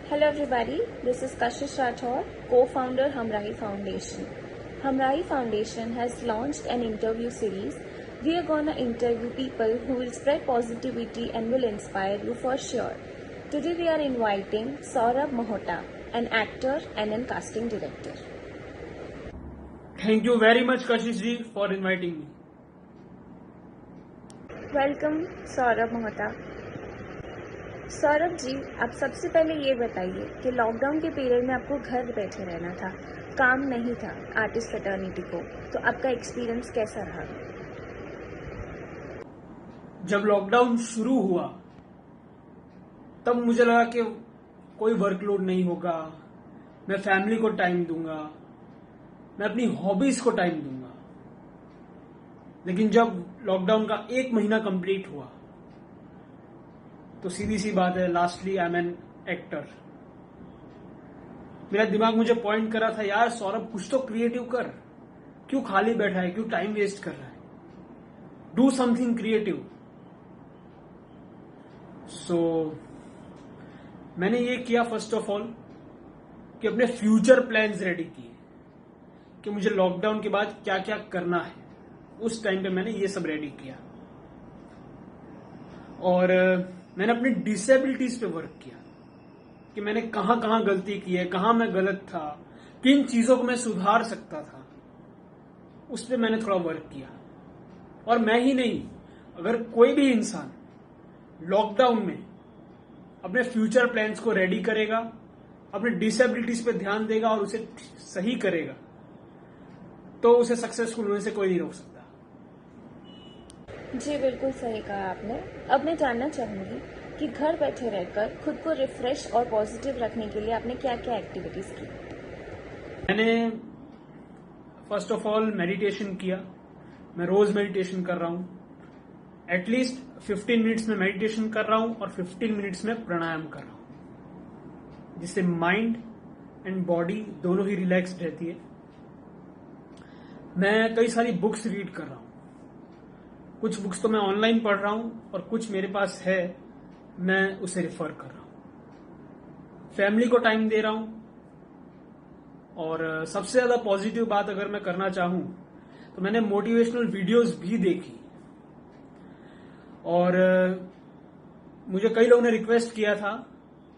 Hello everybody, this is Kashish Rathore, co-founder Hamrahi Foundation. Hamrahi Foundation has launched an interview series. We are gonna interview people who will spread positivity and will inspire you for sure. Today we are inviting Saurabh Mahota, an actor and a casting director. Thank you very much Kashish ji for inviting me. Welcome Saurabh Mohta. Saurabh ji, आप सबसे पहले ये बताइए कि lockdown के period में आपको घर बैठे रहना था, काम नहीं था आर्टिस्ट फ्रेटर्निटी को, तो आपका एक्सपीरियंस कैसा रहा? जब लॉकडाउन शुरू हुआ तब मुझे लगा कि कोई वर्कलोड नहीं होगा, मैं फैमिली को टाइम दूंगा, मैं अपनी हॉबीज को टाइम दूंगा। लेकिन जब लॉकडाउन का 1 महीना कंप्लीट हुआ तो सीधी सी बात है, lastly I am an actor. मेरा दिमाग मुझे पॉइंट कर रहा था, यार सौरभ कुछ तो क्रिएटिव कर, क्यों खाली बैठा है, क्यों टाइम वेस्ट कर रहा है, डू समथिंग क्रिएटिव। सो मैंने ये किया फर्स्ट ऑफ ऑल कि अपने फ्यूचर प्लान्स रेडी किए कि मुझे लॉकडाउन के बाद क्या क्या करना है। उस टाइम पे मैंने ये सब रेडी किया और मैंने अपनी डिसेबिलिटीज पे वर्क किया कि मैंने कहां कहां गलती की है, कहां मैं गलत था, किन चीजों को मैं सुधार सकता था, उस पर मैंने थोड़ा वर्क किया। और मैं ही नहीं, अगर कोई भी इंसान लॉकडाउन में अपने फ्यूचर प्लान्स को रेडी करेगा, अपने डिसेबिलिटीज पे ध्यान देगा और उसे सही करेगा, तो उसे सक्सेसफुल होने से कोई नहीं रोक सकता। जी बिल्कुल सही कहा आपने। अब मैं जानना चाहूंगी कि घर बैठे रहकर खुद को रिफ्रेश और पॉजिटिव रखने के लिए आपने क्या क्या एक्टिविटीज की? मैंने फर्स्ट ऑफ ऑल मेडिटेशन किया। मैं रोज मेडिटेशन कर रहा हूं, एटलीस्ट 15 मिनट्स में मेडिटेशन कर रहा हूं और 15 मिनट्स में प्राणायाम कर रहा हूं, जिससे माइंड एंड बॉडी दोनों ही रिलैक्स्ड रहती है। मैं कई सारी बुक्स रीड कर रहा हूं, कुछ बुक्स तो मैं ऑनलाइन पढ़ रहा हूं और कुछ मेरे पास है, मैं उसे रिफर कर रहा हूं। फैमिली को टाइम दे रहा हूं और सबसे ज्यादा पॉजिटिव बात अगर मैं करना चाहूं तो मैंने मोटिवेशनल वीडियोस भी देखी और मुझे कई लोगों ने रिक्वेस्ट किया था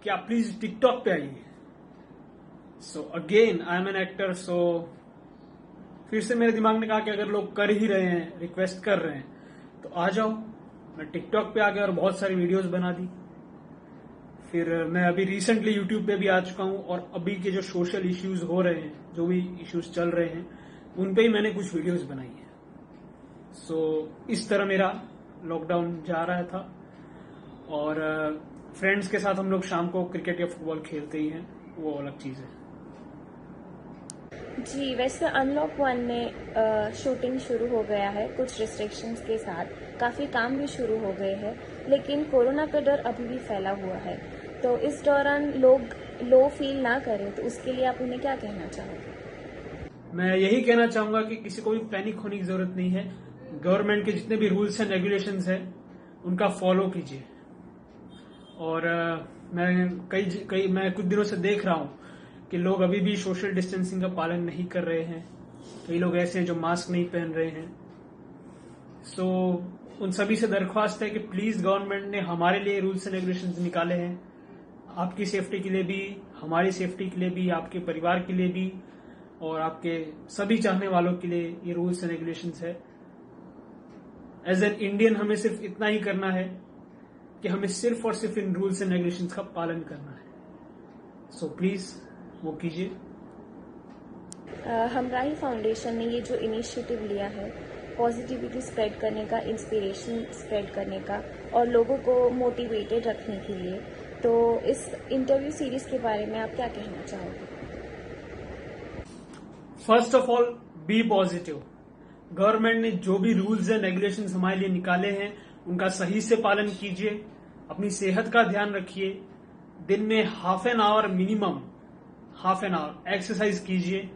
कि आप प्लीज टिकटॉक पे आइए। So again I am an actor, so फिर से मेरे दिमाग ने कहा कि अगर लोग कर ही रहे हैं, रिक्वेस्ट कर रहे हैं, तो आ जाओ। मैं टिकटॉक पे आ गया और बहुत सारी वीडियोस बना दी। फिर मैं अभी रिसेंटली यूट्यूब पे भी आ चुका हूं और अभी के जो सोशल इश्यूज हो रहे हैं, जो भी इश्यूज चल रहे हैं, उन पे ही मैंने कुछ वीडियोस बनाई है। सो इस तरह मेरा लॉकडाउन जा रहा था और फ्रेंड्स के साथ हम लोग शाम को क्रिकेट या फुटबॉल खेलते ही हैं, वो अलग चीज है। जी, वैसे अनलॉक 1 में शूटिंग शुरू हो गया है कुछ रिस्ट्रिक्शंस के साथ, काफ़ी काम भी शुरू हो गए हैं, लेकिन कोरोना का डर अभी भी फैला हुआ है। तो इस दौरान लोग लो फील ना करें, तो उसके लिए आप उन्हें क्या कहना चाहोगे? मैं यही कहना चाहूंगा कि किसी को भी पैनिक होने की जरूरत नहीं है। गवर्नमेंट के जितने भी रूल्स एंड रेगुलेशंस हैं उनका फॉलो कीजिए। और मैं कुछ दिनों से देख रहा हूं कि लोग अभी भी सोशल डिस्टेंसिंग का पालन नहीं कर रहे हैं। कई लोग ऐसे हैं जो मास्क नहीं पहन रहे हैं। सो उन सभी से दरख्वास्त है कि प्लीज, गवर्नमेंट ने हमारे लिए रूल्स एंड रेगुलेशंस निकाले हैं, आपकी सेफ्टी के लिए भी, हमारी सेफ्टी के लिए भी, आपके परिवार के लिए भी और आपके सभी चाहने वालों के लिए ये रूल्स एंड रेगुलेशंस है। एज एन इंडियन हमें सिर्फ इतना ही करना है कि हमें सिर्फ और सिर्फ इन रूल्स एंड रेगुलेशंस का पालन करना है। सो प्लीज वो कीजिए। हमराही फाउंडेशन ने ये जो इनिशिएटिव लिया है पॉजिटिविटी स्प्रेड करने का, इंस्पिरेशन स्प्रेड करने का और लोगों को मोटिवेटेड रखने के लिए, तो इस इंटरव्यू सीरीज के बारे में आप क्या कहना चाहोगे? First of all, be positive. Government ने जो भी रूल्स एंड रेगुलेशंस हमारे लिए निकाले हैं उनका सही से पालन कीजिए, अपनी सेहत का ध्यान रखिए, दिन में minimum half an hour exercise कीजिए।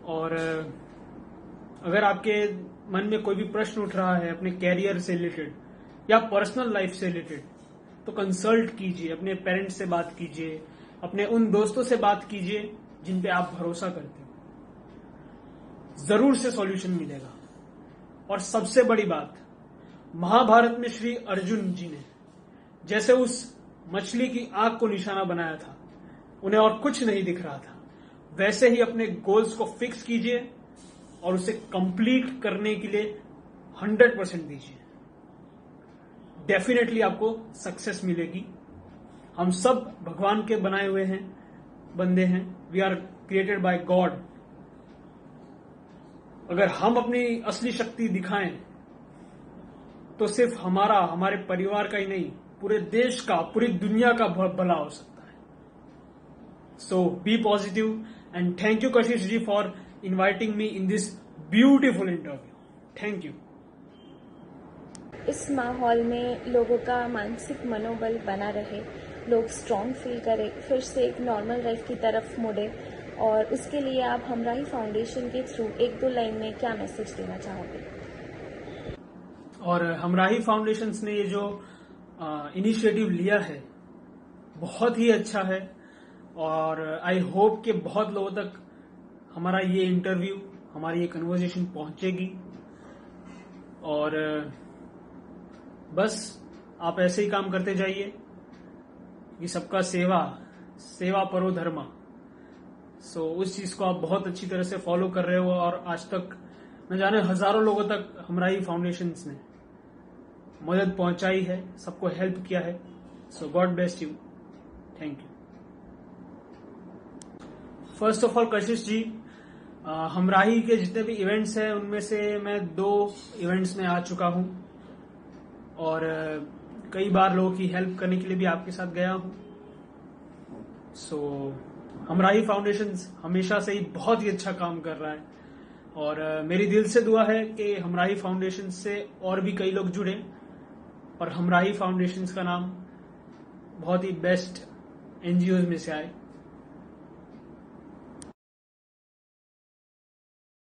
और अगर आपके मन में कोई भी प्रश्न उठ रहा है अपने कैरियर से रिलेटेड या पर्सनल लाइफ से रिलेटेड, तो कंसल्ट कीजिए, अपने पेरेंट्स से बात कीजिए, अपने उन दोस्तों से बात कीजिए जिन पे आप भरोसा करते हो। जरूर से सॉल्यूशन मिलेगा। और सबसे बड़ी बात, महाभारत में श्री अर्जुन जी ने जैसे उस मछली की आंख को निशाना बनाया था, उन्हें और कुछ नहीं दिख रहा था, वैसे ही अपने गोल्स को फिक्स कीजिए और उसे कंप्लीट करने के लिए 100% दीजिए। डेफिनेटली आपको सक्सेस मिलेगी। हम सब भगवान के बनाए हुए हैं, बंदे हैं। We are created by God. अगर हम अपनी असली शक्ति दिखाएं तो सिर्फ हमारा, हमारे परिवार का ही नहीं, पूरे देश का, पूरी दुनिया का भला हो सकता है। So be positive and thank you Kashish ji for inviting me in this beautiful interview. Thank you. इस माहौल में लोगों का मानसिक मनोबल बना रहे, लोग स्ट्रॉन्ग फील करें, फिर से एक नॉर्मल लाइफ की तरफ मुड़े, और उसके लिए आप हमराही फाउंडेशन के थ्रू 1-2 लाइन में क्या मैसेज देना चाहोगे? और हमराही फाउंडेशन ने ये जो इनिशिएटिव लिया है बहुत ही अच्छा है, और आई होप कि बहुत लोगों तक हमारा ये इंटरव्यू, हमारी ये कन्वर्सेशन पहुंचेगी। और बस आप ऐसे ही काम करते जाइए कि सबका सेवा परो धर्मा। सो उस चीज को आप बहुत अच्छी तरह से फॉलो कर रहे हो, और आज तक न जाने हजारों लोगों तक हमराही फाउंडेशन ने मदद पहुंचाई है, सबको हेल्प किया है। So God bless you. Thank you. First of all Kashish ji, हमराही के जितने भी इवेंट्स हैं उनमें से मैं 2 इवेंट्स में आ चुका हूं, और कई बार लोगों की हेल्प करने के लिए भी आपके साथ गया हूं। सो हमराही फाउंडेशन हमेशा से ही बहुत ही अच्छा काम कर रहा है, और मेरी दिल से दुआ है कि हमराही फाउंडेशन से और भी कई लोग जुड़े और हमराही फाउंडेशन का नाम बहुत ही बेस्ट एनजीओज में से आए।